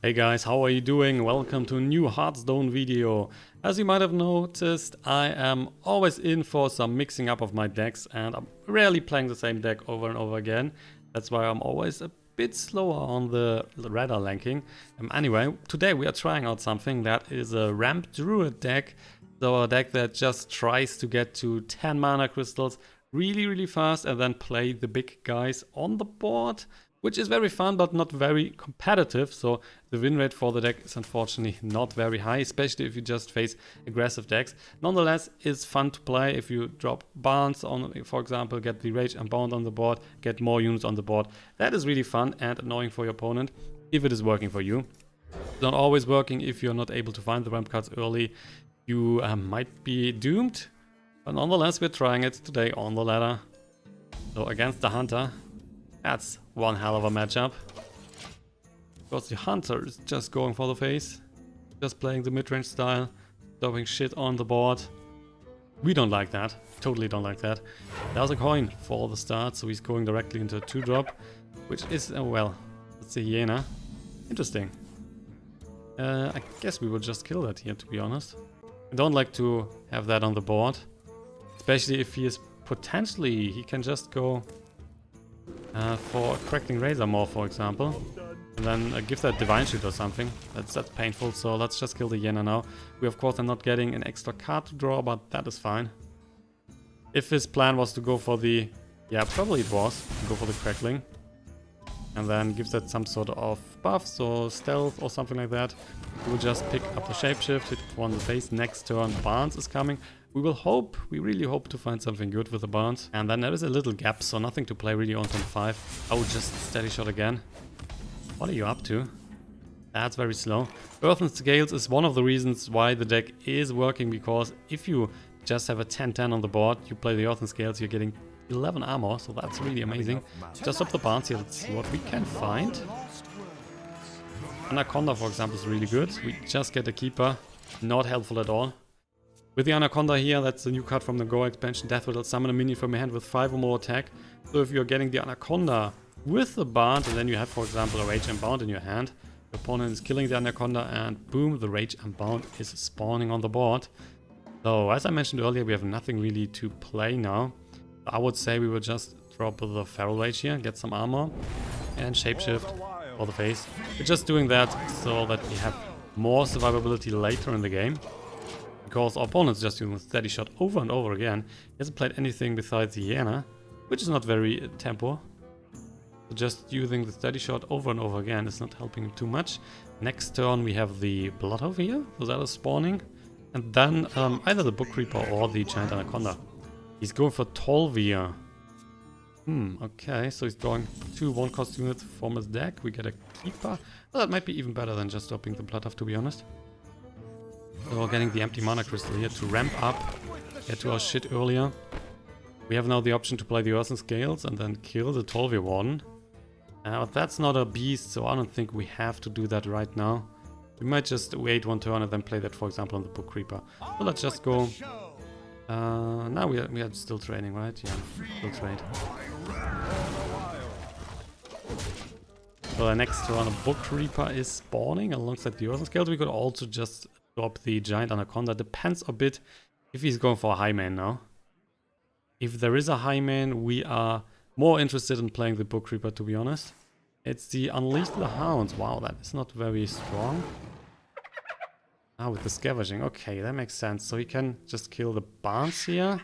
Hey guys, how are you doing? Welcome to a new Hearthstone video. As you might have noticed, I am always in for some mixing up of my decks and I'm rarely playing the same deck over and over again. That's why I'm always a bit slower on the radar ranking. Anyway, today we are trying out something that is a RAMP DRUID deck. So a deck that just tries to get to 10 mana crystals really fast and then play the big guys on the board, which is very fun but not very competitive. So the win rate for the deck is unfortunately not very high, especially if you just face aggressive decks. Nonetheless, it's fun to play if you drop barns on, for example, get the Rage Unbound on the board, get more units on the board. That is really fun and annoying for your opponent if it is working for you. It's not always working if you're not able to find the ramp cards early. You might be doomed, but nonetheless we're trying it today on the ladder. So against the Hunter, that's one hell of a matchup. Because the Hunter is just going for the face, just playing the mid-range style, throwing shit on the board. We don't like that, totally don't like that. There's a coin for the start, so he's going directly into a 2-drop, which is, well, it's a hyena. Interesting. I guess we will just kill that here, to be honest. I don't like to have that on the board, especially if he is potentially, he can just go for a Crackling Razor Maw, for example, and then give that Divine Shield or something. That's painful, so let's just kill the hyena now. We of course are not getting an extra card to draw, but that is fine. If his plan was to go for the, yeah, probably it was, to go for the Crackling, and then gives that some sort of buff, so stealth or something like that. We will just pick up the Shapeshift, hit one in the face. Next turn, Barnes is coming. We really hope to find something good with the Barnes. And then there is a little gap, so nothing to play really on turn 5. I would just steady shot again. What are you up to? That's very slow. Earthen Scales is one of the reasons why the deck is working, because if you just have a 10-10 on the board, you play the Earthen Scales, you're getting 11 armor, so that's really amazing. Just up the Barnes here, let's see what we can find. Anaconda, for example, is really good. We just get a Keeper, not helpful at all. With the Anaconda here, that's the new card from the Ungoro expansion. Deathwing will summon a minion from your hand with 5 or more attack. So if you're getting the Anaconda with the Bard, and then you have, for example, a Rage Unbound in your hand, your opponent is killing the Anaconda, and boom, the Rage Unbound is spawning on the board. So as I mentioned earlier, we have nothing really to play now. I would say we will just drop the Feral Rage here, get some armor, and Shapeshift for the face. We're just doing that so that we have more survivability later in the game. Because our opponent's just using steady shot over and over again. He hasn't played anything besides the hyena, which is not very tempo. So just using the steady shot over and over again is not helping him too much. Next turn we have the Bloodhoof here, so that is spawning. And then either the Bog Creeper or the Giant Anaconda. He's going for 12 here. Okay, so he's drawing 2 1-cost units from his deck. We get a Keeper. Well, that might be even better than just dropping the Bloodhoof, to be honest. So we're getting the empty mana crystal here to ramp up, get to our shit earlier. We have now the option to play the Earthen Scales and then kill the 12-year Warden. But that's not a beast, so I don't think we have to do that right now. We might just wait one turn and then play that, for example, on the Bog Creeper. So let's just go. Now we are still trading, right? Yeah, still trade. So the next turn, a Bog Creeper is spawning alongside the Earthen Scales. We could also just drop the Giant Anaconda. Depends a bit if he's going for a high man now. If there is a high man, we are more interested in playing the Bog Creeper, to be honest. It's the Unleash the Hounds. Wow, that is not very strong. Ah, with the Scavenging. Okay, that makes sense. So he can just kill the Barnes here.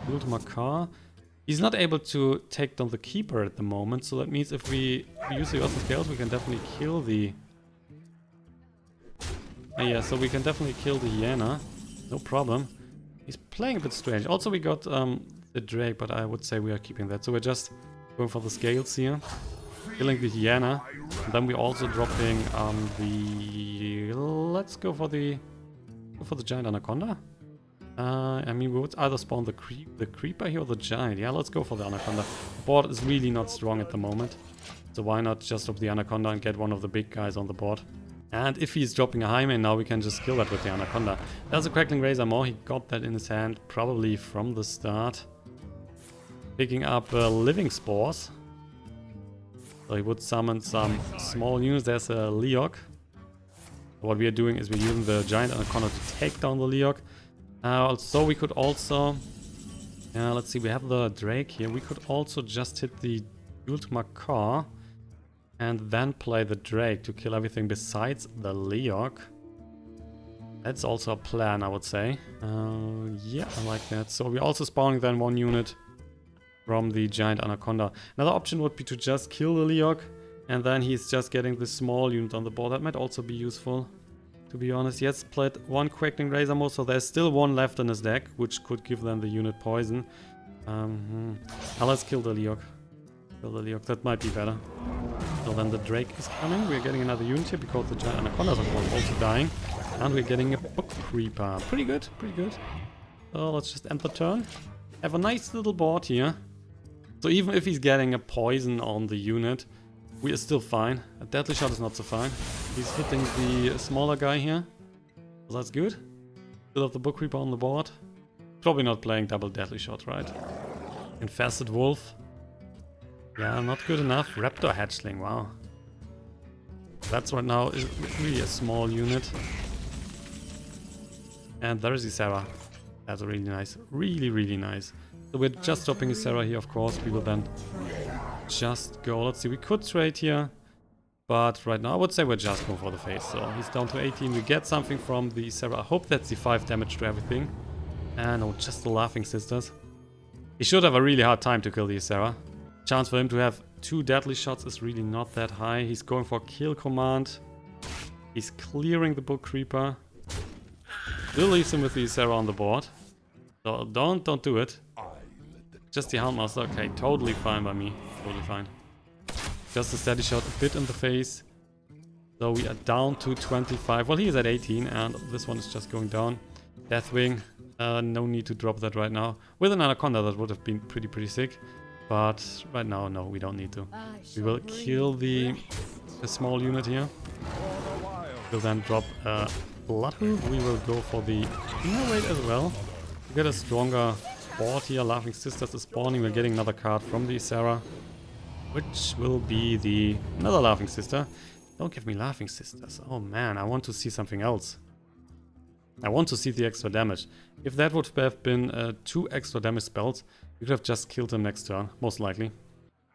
Build Makar. He's not able to take down the Keeper at the moment, so that means if we use the Earthen Scales, we can definitely kill the... yeah, so we can definitely kill the hyena. No problem. He's playing a bit strange. Also, we got the Drake, but I would say we are keeping that. So we're just going for the Scales here. Killing the hyena. And then we're also dropping the... Let's go for the Giant Anaconda. I mean, we would either spawn the Creeper here or the Giant. Yeah, let's go for the Anaconda. The board is really not strong at the moment. So why not just drop the Anaconda and get one of the big guys on the board. And if he's dropping a high man now, we can just kill that with the Anaconda. There's a Crackling Razor Maw. He got that in his hand probably from the start. Picking up Living Spores. So he would summon some small units. There's a Leok. What we are doing is we're using the Giant Anaconda to take down the Leok. So we could also... let's see, we have the Drake here. We could also just hit the Duel to Macaw and then play the Drake to kill everything besides the Leok. That's also a plan, I would say. Yeah, I like that. So we're also spawning then 1 unit from the Giant Anaconda. Another option would be to just kill the Leok and then he's just getting the small unit on the board. That might also be useful, to be honest. He has played 1 Quaking Razor Maw, so there's still 1 left in his deck, which could give them the unit poison. Now let's kill the Leok. Kill the Leok, that might be better. So then the Drake is coming. We're getting another unit here because the Giant Anacondas are also dying. And we're getting a Bog Creeper. Pretty good, pretty good. So let's just end the turn. Have a nice little board here. So even if he's getting a poison on the unit, we are still fine. A Deadly Shot is not so fine. He's hitting the smaller guy here. So that's good. Still have the Bog Creeper on the board. Probably not playing double Deadly Shot, right? Infested Wolf. Yeah, not good enough. Raptor Hatchling, wow. That's right now is really a small unit. And there is Ysera. That's really nice. Really, really nice. So we're just dropping Ysera here, of course. We will then just go. Let's see, we could trade here. But right now, I would say we're just going for the face. So he's down to 18. We get something from the Ysera. I hope that's the 5 damage to everything. And oh, just the Laughing Sisters. He should have a really hard time to kill the Ysera. Chance for him to have 2 deadly shots is really not that high. He's going for kill command. He's clearing the Bog Creeper. Still leaves him with the Ysera on the board. So don't do it. Just the Houndmaster. Okay, totally fine by me. Totally fine. Just a steady shot, a bit in the face. So we are down to 25. Well, he is at 18 and this one is just going down. Deathwing. No need to drop that right now. With an Anaconda that would have been pretty sick. But right now, no, we don't need to. We will kill the small unit here. We'll then drop Bloodhoof. We will go for the Innervate as well. To get a stronger board here. Laughing Sisters is spawning. We're getting another card from the Ysera, which will be another Laughing Sister. Don't give me Laughing Sisters. Oh man, I want to see something else. I want to see the extra damage. If that would have been 2 extra damage spells, we could have just killed him next turn, most likely.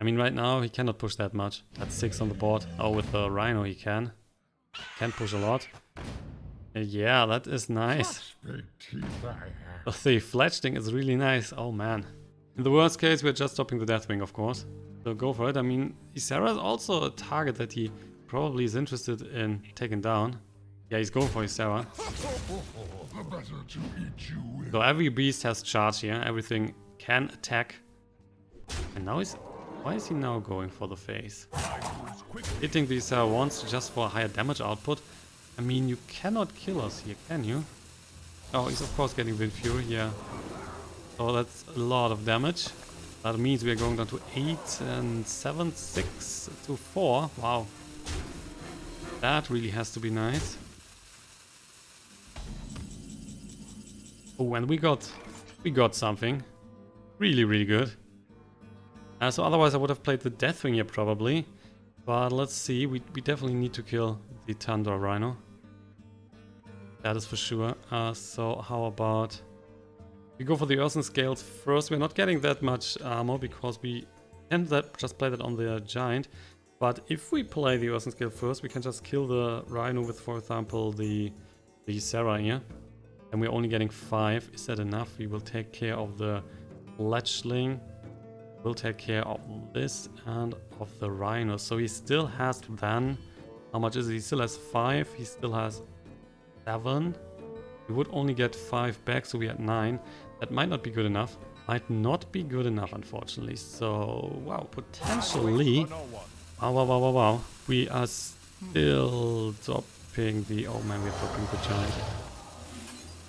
I mean, right now he cannot push that much. That's 6 on the board. Oh, with the Rhino he can. Can push a lot. Yeah, that is nice. The fletching is really nice. Oh man. In the worst case, we're just stopping the Deathwing, of course. So go for it. I mean, Ysera is also a target that he probably is interested in taking down. Yeah, he's going for Ysera. So every beast has charge here. Everything can attack. And now why is he now going for the face? Hitting the Ysera once just for a higher damage output. I mean, you cannot kill us here, can you? Oh, he's of course getting Wind Fury, yeah. So that's a lot of damage. That means we are going down to 8 and 7, 6 to 4. Wow. That really has to be nice. Oh, and we got something. Really, really good. So otherwise I would have played the Deathwing here probably. But let's see, we definitely need to kill the Tundra Rhino. That is for sure. So how about we go for the Earthen Scales first. We're not getting that much armor because we can just play that on the Giant. But if we play the Earthen Scale first, we can just kill the Rhino with, for example, the Ysera here. And we're only getting 5. Is that enough? We will take care of the Fletchling. We'll take care of this and of the Rhino. So he still has then... How much is it? He still has 5. He still has 7. We would only get 5 back, so we had 9. That might not be good enough. Might not be good enough, unfortunately. So, wow, potentially... Wow. We are still dropping the... Oh man, we're dropping the Giant.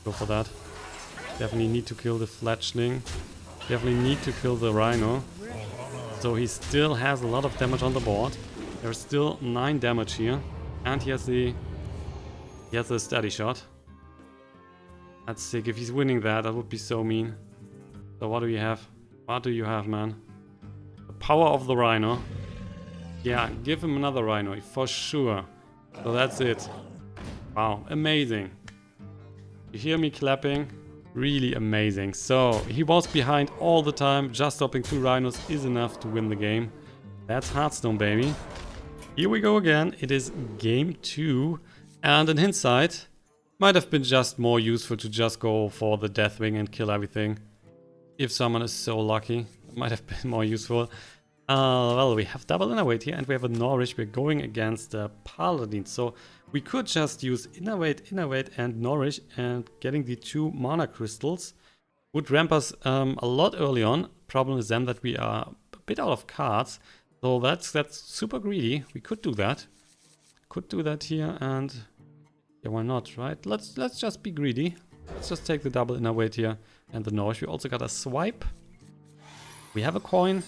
Go for that. Definitely need to kill the Fletchling. Definitely need to kill the Rhino. So he still has a lot of damage on the board. There's still 9 damage here. And he has the steady shot. That's sick. If he's winning that would be so mean. So what do you have? What do you have, man? The power of the Rhino. Yeah, give him another Rhino, for sure. So that's it. Wow, amazing. You hear me clapping? Really amazing. So he was behind all the time. Just stopping 2 rhinos is enough to win the game. That's Hearthstone, baby. Here we go again. It is game 2. And in hindsight, might have been just more useful to just go for the Deathwing and kill everything. If someone is so lucky, it might have been more useful. Well, we have double Innervate here and we have a Nourish. We're going against the Paladin. So we could just use Innervate and Nourish, and getting the 2 mana crystals would ramp us a lot early on. Problem is then that we are a bit out of cards. So that's super greedy. We could do that. Could do that here, and yeah, why not, right? Let's just be greedy. Let's just take the double Innervate here and the Nourish. We also got a swipe. We have a coin.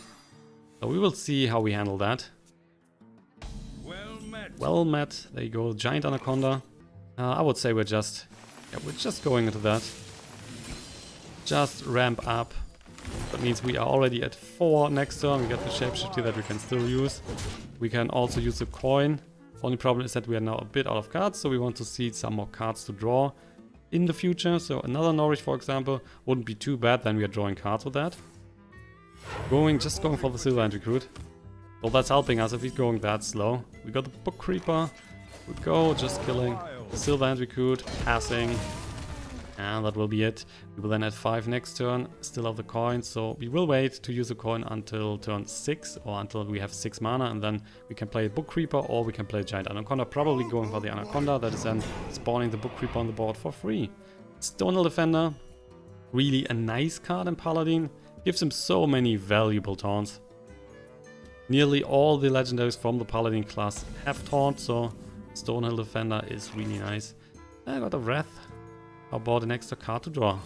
So we will see how we handle that. Well met. There you go. Giant Anaconda. I would say we're just going into that. Just ramp up. That means we are already at 4 next turn. We got the shapeshift here that we can still use. We can also use the coin. Only problem is that we are now a bit out of cards, so we want to see some more cards to draw in the future. So another Nourish, for example, wouldn't be too bad. Then we are drawing cards with that. Just going for the Silverhand Recruit. Well, that's helping us if he's going that slow. We got the Bog Creeper. We go, just killing the Silverhand Recruit, passing. And that will be it. We will then at 5 next turn, still have the coin. So we will wait to use the coin until turn 6 or until we have 6 mana. And then we can play Bog Creeper or we can play Giant Anaconda. Probably going for the Anaconda. That is then spawning the Bog Creeper on the board for free. Stonehill Defender. Really a nice card in Paladin. Gives him so many valuable taunts. Nearly all the legendaries from the Paladin class have taunt, so Stonehill Defender is really nice. I got a Wrath. I bought an extra card to draw.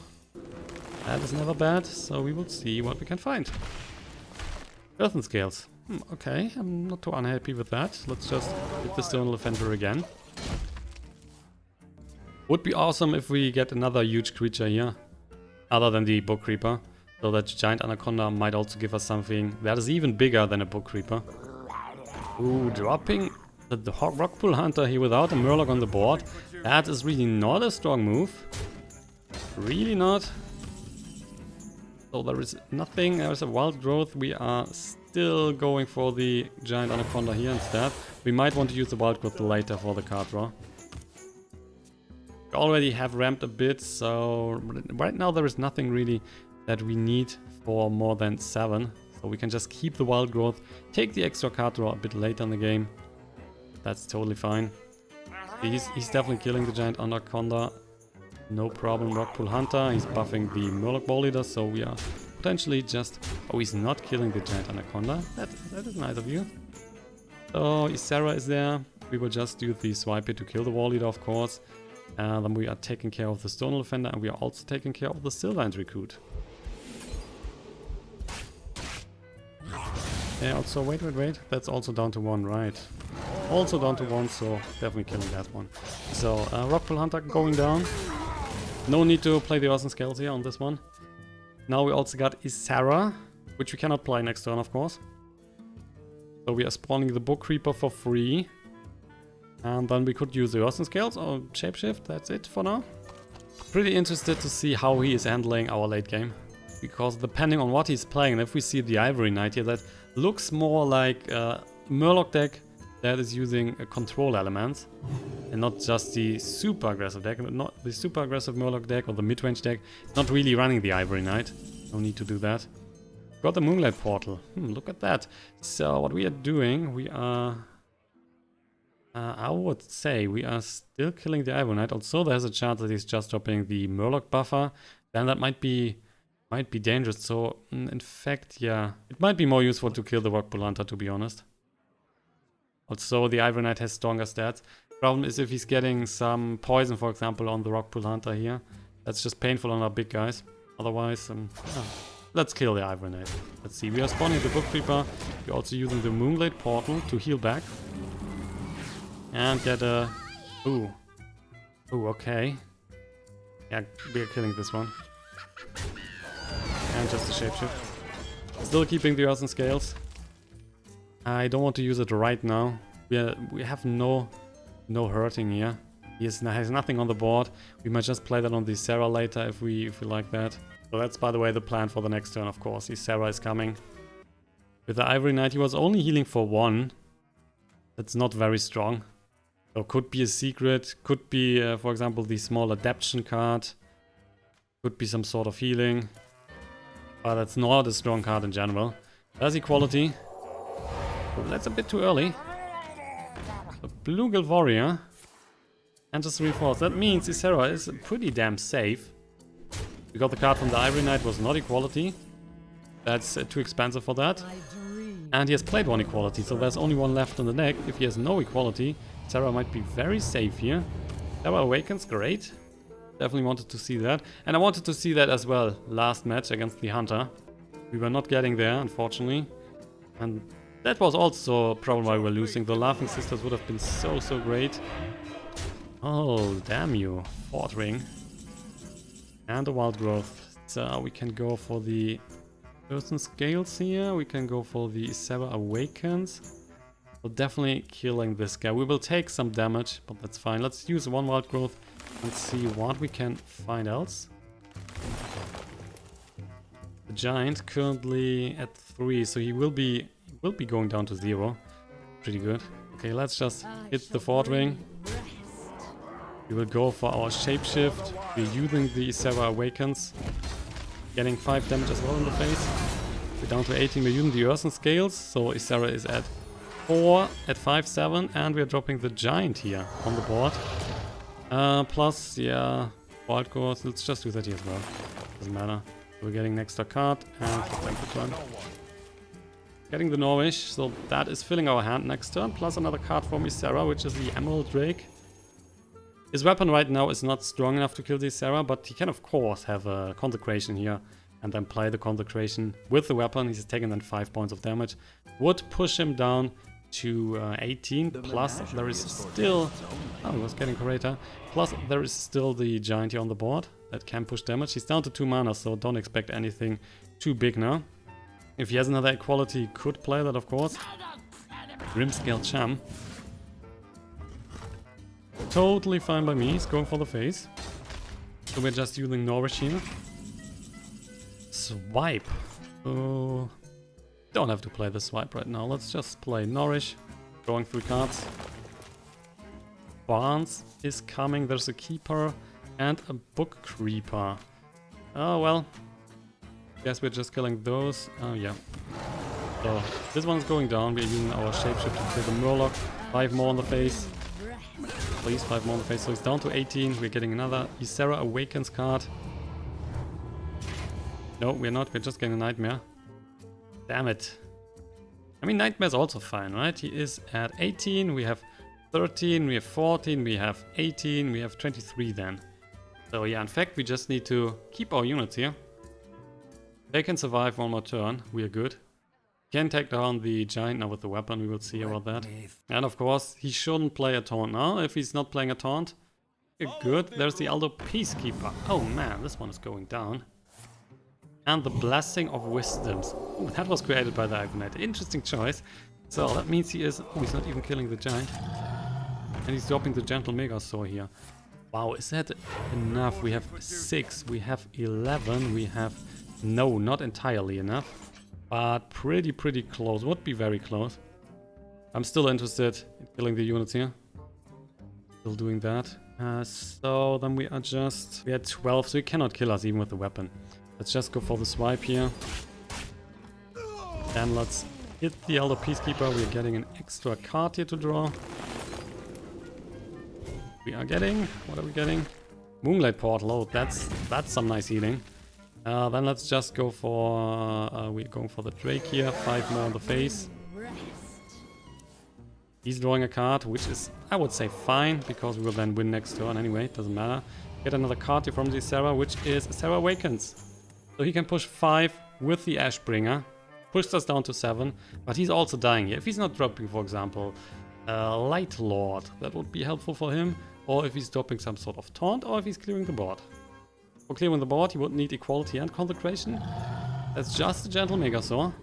That is never bad, so we will see what we can find. Earthen Scales. Okay, I'm not too unhappy with that. Let's just hit the Stonehill Defender again. Would be awesome if we get another huge creature here, other than the Bog Creeper. So that Giant Anaconda might also give us something that is even bigger than a Bog Creeper. Ooh, dropping the Rockpool Hunter here without a Murloc on the board. That is really not a strong move. Really not. So there is nothing, there is a Wild Growth. We are still going for the Giant Anaconda here instead. We might want to use the Wild Growth later for the card draw. We already have ramped a bit, so right now there is nothing really that we need for more than 7. So we can just keep the Wild Growth, take the extra card draw a bit later in the game. That's totally fine. He's definitely killing the Giant Anaconda. No problem. Rockpool Hunter, he's buffing the Murloc Ball Leader, so we are potentially just... Oh, he's not killing the Giant Anaconda. That is nice of you. So Ysera is there. We will just do the swipe here to kill the Wall Leader, of course. And then we are taking care of the Stonehill Defender, and we are also taking care of the Silverhand Recruit. Yeah, also, wait. That's also down to 1, right? Also down to 1, so definitely killing that one. So, Rockpool Hunter going down. No need to play the Earthen Scales here on this one. Now we also got Ysera, which we cannot play next turn, of course. So we are spawning the Bog Creeper for free. And then we could use the Earthen Scales or Shapeshift, that's it for now. Pretty interested to see how he is handling our late game. Because depending on what he's playing, and if we see the Ivory Knight here, that looks more like a Murloc deck that is using a control elements. And not just the super aggressive deck, not the super aggressive Murloc deck or the mid-range deck. Not really running the Ivory Knight. No need to do that. Got the Moonglade Portal. Look at that. So what we are doing, we are... I would say we are still killing the Ivory Knight. Also, there's a chance that he's just dropping the Murloc buffer. Then that might be dangerous. So, in fact, yeah, it might be more useful to kill the Rockpool Hunter, to be honest. Also, the Ivory Knight has stronger stats. Problem is if he's getting some poison, for example, on the Rockpool Hunter here. That's just painful on our big guys. Otherwise, let's kill the Ivory Knight. Let's see. We are spawning the Bog Creeper. We're also using the Moonglade Portal to heal back. And get a... Ooh, okay. Yeah, we're killing this one. And just a shapeshift. Still keeping the Earthen Scales. I don't want to use it right now. We have no hurting here. He has nothing on the board. We might just play that on the Ysera later if we like that. So that's, by the way, the plan for the next turn, of course. Ysera is coming. With the Ivory Knight, he was only healing for 1. That's not very strong. So could be a secret. Could be, for example, the small Adaption card. Could be some sort of healing. But that's not a strong card in general. There's Equality. But that's a bit too early. A Bluegill Warrior. And just reinforce. That means Ysera is pretty damn safe. We got the card from the Ivory Knight, was not Equality. That's too expensive for that. And he has played 1 Equality, so there's only 1 left in the deck. If he has no Equality, Ysera might be very safe here. Ysera Awakens, great. Definitely wanted to see that. And I wanted to see that as well last match against the Hunter. We were not getting there, unfortunately. And that was also a problem why we were losing. The Laughing Sisters would have been so great. Oh, damn you. Fort Ring. And the Wild Growth. So we can go for the Earthen Scales here. We can go for the Ysera Awakens. So definitely killing this guy. We will take some damage, but that's fine. Let's use 1 Wild Growth and see what we can find else. The Giant currently at 3, so he will be going down to 0. Pretty good. Okay, let's just hit the Fort Ring. We will go for our Shapeshift. We're using the Ysera Awakens. Getting 5 damage as well in the face. We're down to 18. We're using the Earthen Scales. So Ysera is at 4, at 5-7. And we're dropping the Giant here on the board. Plus, yeah, Wild Growth. Let's just do that here as well. Doesn't matter. We're getting an extra card. And playing the turn. Getting the Nourish. So that is filling our hand next turn. Plus another card from Ysera, which is the Emerald Drake. His weapon right now is not strong enough to kill the Ysera, but he can of course have a Consecration here and then play the Consecration with the weapon. He's taking then 5 points of damage. Would push him down to 18, plus there is still... Oh, he was getting Curator. Plus there is still the Giant here on the board that can push damage. He's down to 2 mana, so don't expect anything too big now. If he has another Equality, he could play that of course. Grimscale Cham. Totally fine by me, he's going for the face. So we're just using Nourish here. Swipe. Oh, don't have to play the swipe right now. Let's just play Nourish. Drawing 3 cards. Barnes is coming. There's a Keeper and a Bog Creeper. Oh well. Guess we're just killing those. Oh yeah. So this one's going down. We're using our Shapeshift to kill the Murloc. 5 more on the face. Please, 5 more on the face. So he's down to 18. We're getting another Ysera Awakens card. No, we're not. We're just getting a Nightmare. Damn it. I mean, Nightmare's also fine, right? He is at 18. We have 13. We have 14. We have 18. We have 23 then. So yeah, in fact, we just need to keep our units here. They can survive 1 more turn. We are good. Can take down the Giant now with the weapon, we will see about that. And of course, he shouldn't play a taunt now. If he's not playing a taunt, we're good. There's the Aldo Peacekeeper. Oh man, this one is going down. And the Blessing of Wisdoms. Ooh, that was created by the Ivory Knight. Interesting choice. So that means he is... Oh, he's not even killing the Giant. And he's dropping the Gentle Megasaur here. Wow, is that enough? We have 6, we have 11, we have... No, not entirely enough. But pretty close. Would be very close. I'm still interested in killing the units here. Still doing that. So then we are just... We had 12, so he cannot kill us even with the weapon. Let's just go for the swipe here. Then let's hit the Elder Peacekeeper. We're getting an extra card here to draw. We are getting... What are we getting? Moonglade Portal. Oh, that's some nice healing. Then let's just go for... we're going for the Drake here. 5 more on the face. He's drawing a card, which is, I would say, fine, because we will then win next turn anyway. It doesn't matter. Get another card here from the Ysera, which is Ysera Awakens. So he can push 5 with the Ashbringer. Pushed us down to 7, but he's also dying here. If he's not dropping, for example, Light Lord, that would be helpful for him. Or if he's dropping some sort of taunt, or if he's clearing the board. For clearing the board, he would need Equality and Consecration. That's just a Gentle Megasaur.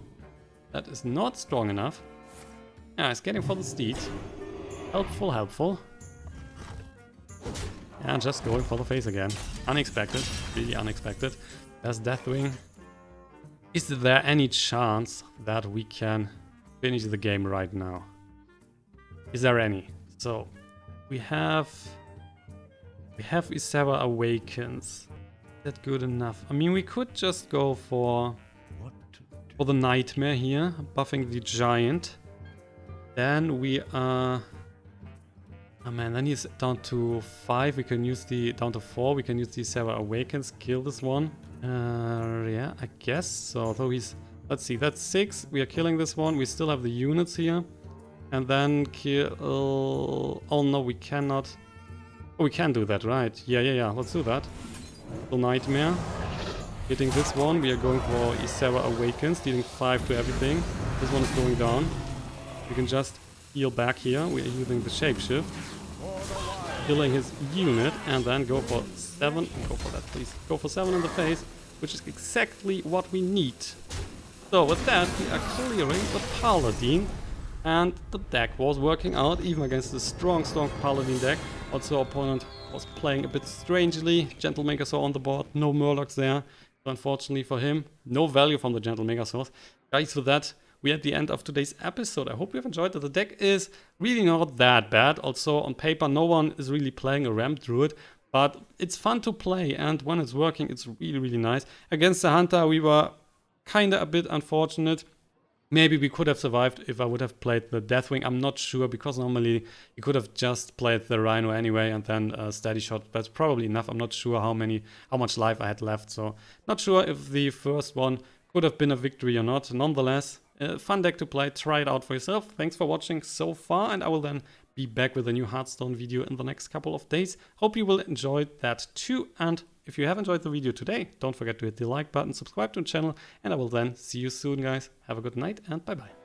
That is not strong enough. Yeah, he's getting for the Steed. Helpful. And just going for the face again. Unexpected, really unexpected. There's Deathwing. Is there any chance that we can finish the game right now? Is there any? So, we have Ysera Awakens. Is that good enough? I mean, we could just go for the Nightmare here, buffing the Giant. Then we are... Oh man, then he's down to 5. We can use the... Down to 4. We can use the Ysera Awakens, kill this one. Yeah, I guess so. Though he's... Let's see, that's 6. We are killing this one. We still have the units here. And then kill... Oh no, we cannot... Oh, we can do that, right? Yeah. Let's do that. The Nightmare. Hitting this one. We are going for Ysera Awakens, dealing 5 to everything. This one is going down. We can just heal back here. We are using the Shapeshift. Killing his unit. And then go for 7. Go for that, please. Go for 7 in the face. Which is exactly what we need. So with that, we are clearing the Paladin. And the deck was working out, even against the strong Paladin deck. Also, opponent was playing a bit strangely. Gentle Megasaur on the board, no Murlocs there. So unfortunately for him, no value from the Gentle Megasaurs. Guys, with that, we're at the end of today's episode. I hope you've enjoyed it. The deck is really not that bad. Also, on paper, no one is really playing a Ramp Druid. But it's fun to play, and when it's working, it's really, really nice. Against the Hunter, we were kinda a bit unfortunate. Maybe we could have survived if I would have played the Deathwing. I'm not sure, because normally you could have just played the Rhino anyway and then steady shot. That's probably enough. I'm not sure how much life I had left. So not sure if the first one could have been a victory or not. Nonetheless, fun deck to play. Try it out for yourself. Thanks for watching so far, and I will then be back with a new Hearthstone video in the next couple of days. Hope you will enjoy that too. And if you have enjoyed the video today, don't forget to hit the like button, subscribe to the channel, and I will then see you soon, guys. Have a good night and bye-bye.